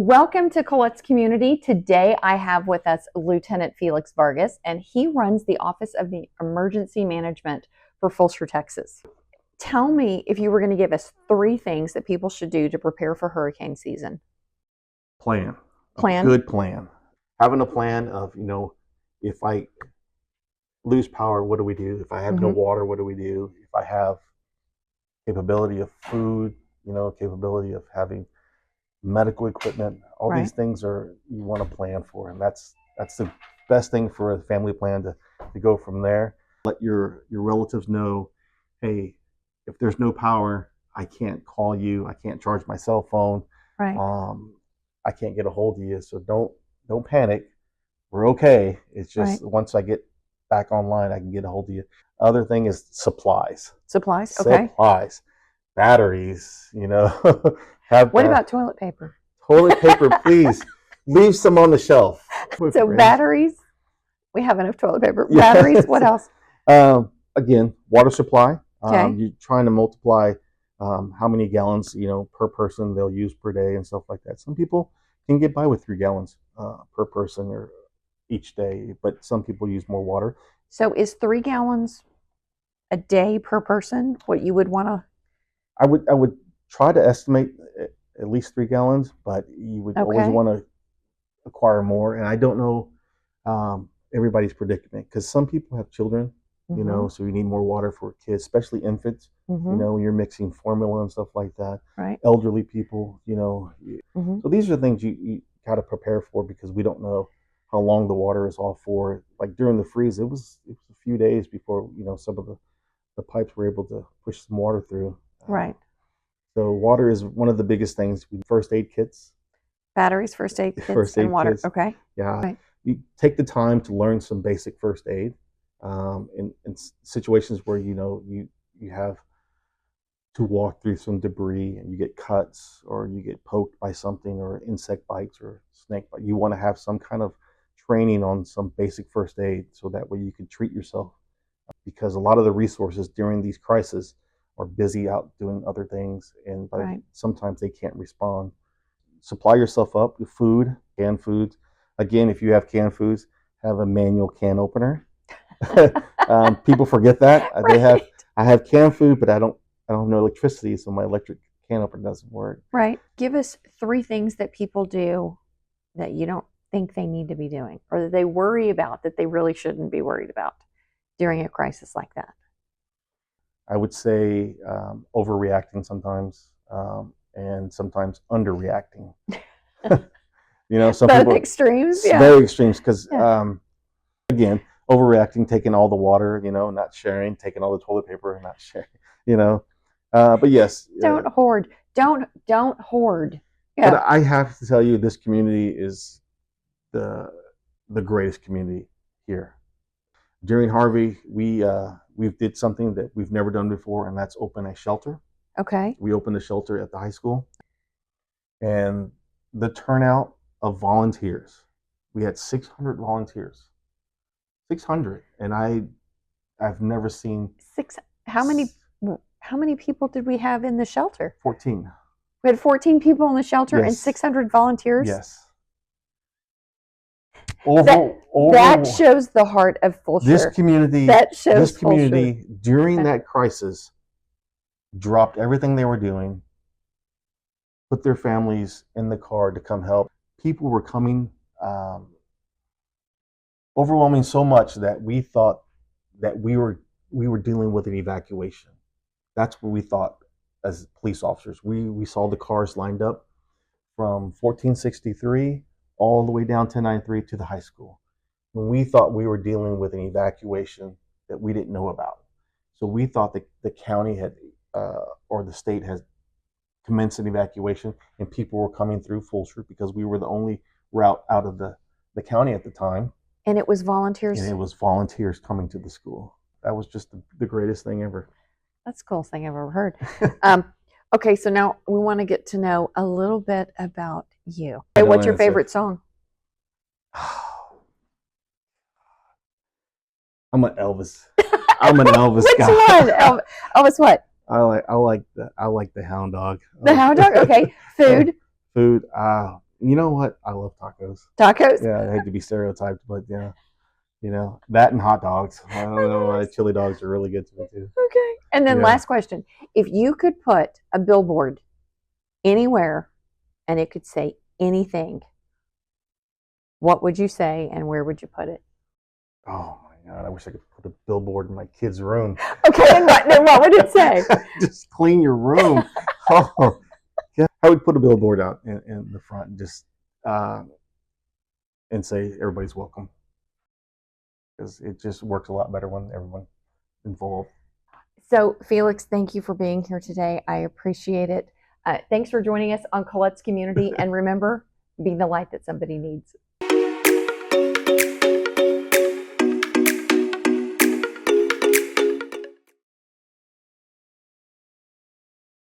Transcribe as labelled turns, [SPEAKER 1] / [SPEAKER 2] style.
[SPEAKER 1] Welcome to Collette's Community. Today I have with us Lieutenant Felix Vargas, and he runs the Office of the Emergency Management for Fulshear, Texas. Tell me if you were going to give us 3 things that people should do to prepare for hurricane season.
[SPEAKER 2] Plan.
[SPEAKER 1] Plan?
[SPEAKER 2] A good plan. Having a plan of, if I lose power, what do we do? If I have no water, what do we do? If I have capability of food, capability of having medical equipment, all these things you want to plan for, and that's the best thing for a family plan to go from there. Let your relatives know, hey, if there's no power, I can't call you, I can't charge my cell phone, I can't get a hold of you, so don't panic. We're okay. It's just once I get back online, I can get a hold of you. Other thing is supplies.
[SPEAKER 1] Supplies, okay.
[SPEAKER 2] Supplies, batteries,
[SPEAKER 1] What about toilet paper?
[SPEAKER 2] Toilet paper, please. Leave some on the shelf.
[SPEAKER 1] So batteries, we have enough toilet paper. Yeah. Batteries, what else?
[SPEAKER 2] Again, water supply.
[SPEAKER 1] Okay.
[SPEAKER 2] You're trying to multiply how many gallons, per person they'll use per day and stuff like that. Some people can get by with 3 gallons per person or each day, but some people use more water.
[SPEAKER 1] So is 3 gallons a day per person what you would want to?
[SPEAKER 2] I would try to estimate at least 3 gallons, but you would always want to acquire more. And I don't know everybody's predicament, because some people have children, so you need more water for kids, especially infants, when you're mixing formula and stuff like that.
[SPEAKER 1] Right.
[SPEAKER 2] Elderly people, So these are things you got to prepare for, because we don't know how long the water is off for. Like during the freeze, it was a few days before, some of the pipes were able to push some water through.
[SPEAKER 1] Right.
[SPEAKER 2] So water is one of the biggest things. First aid kits.
[SPEAKER 1] Batteries, first aid kits, and water.
[SPEAKER 2] Kits.
[SPEAKER 1] Okay.
[SPEAKER 2] Yeah.
[SPEAKER 1] Right.
[SPEAKER 2] You take the time to learn some basic first aid in situations where, you have to walk through some debris and you get cuts or you get poked by something or insect bites or snake bite. You want to have some kind of training on some basic first aid, so that way you can treat yourself, because a lot of the resources during these crises are busy out doing other things, and sometimes they can't respond. Supply yourself up with food, canned foods. Again, if you have canned foods, have a manual can opener. People forget that. I have canned food, but I don't have no electricity, so my electric can opener doesn't work.
[SPEAKER 1] Right. Give us 3 things that people do that you don't think they need to be doing, or that they worry about that they really shouldn't be worried about during a crisis like that.
[SPEAKER 2] I would say overreacting sometimes, and sometimes underreacting. Some
[SPEAKER 1] Both
[SPEAKER 2] people
[SPEAKER 1] extremes.
[SPEAKER 2] Very extremes, because again, overreacting, taking all the water, not sharing, taking all the toilet paper and not sharing, but yes.
[SPEAKER 1] Don't hoard. Don't hoard. Yeah.
[SPEAKER 2] But I have to tell you, this community is the greatest community here. During Harvey, we did something that we've never done before, and that's open a shelter.
[SPEAKER 1] Okay.
[SPEAKER 2] We opened a shelter at the high school, and the turnout of volunteers, we had 600 volunteers. 600, and I've never seen
[SPEAKER 1] How many people did we have in the shelter?
[SPEAKER 2] 14.
[SPEAKER 1] We had 14 people in the shelter, and 600 volunteers.
[SPEAKER 2] Yes.
[SPEAKER 1] That shows the heart of Fulshear.
[SPEAKER 2] This community during that crisis dropped everything they were doing, put their families in the car to come help. People were coming, overwhelming so much that we thought that we were dealing with an evacuation. That's what we thought as police officers. We saw the cars lined up from 1463 all the way down 1093 to the high school, when we thought we were dealing with an evacuation that we didn't know about. So we thought that the county had, or the state has commenced an evacuation, and people were coming through Fulshear because we were the only route out of the county at the time.
[SPEAKER 1] And it was volunteers?
[SPEAKER 2] And it was volunteers coming to the school. That was just the greatest thing ever.
[SPEAKER 1] That's the coolest thing I've ever heard. Okay, so now we want to get to know a little bit about you. Hey, what's your favorite song?
[SPEAKER 2] I'm an Elvis. I'm an Elvis guy.
[SPEAKER 1] Which one? Elvis what?
[SPEAKER 2] I like the Hound Dog.
[SPEAKER 1] The Hound Dog? Okay. Food?
[SPEAKER 2] Food. You know what? I love tacos.
[SPEAKER 1] Tacos?
[SPEAKER 2] Yeah, I hate to be stereotyped, but yeah, that and hot dogs. I don't know why chili dogs are really good to me too.
[SPEAKER 1] Okay. And then
[SPEAKER 2] Yeah.
[SPEAKER 1] last question. If you could put a billboard anywhere and it could say anything, what would you say and where would you put it?
[SPEAKER 2] Oh my God, I wish I could put a billboard in my kid's room.
[SPEAKER 1] Okay, and what would it say?
[SPEAKER 2] Just clean your room. Oh, yeah. I would put a billboard out in the front and just and say everybody's welcome, because it just works a lot better when everyone's involved.
[SPEAKER 1] So, Felix, thank you for being here today. I appreciate it. Thanks for joining us on Collette's Community. And remember, be the light that somebody needs.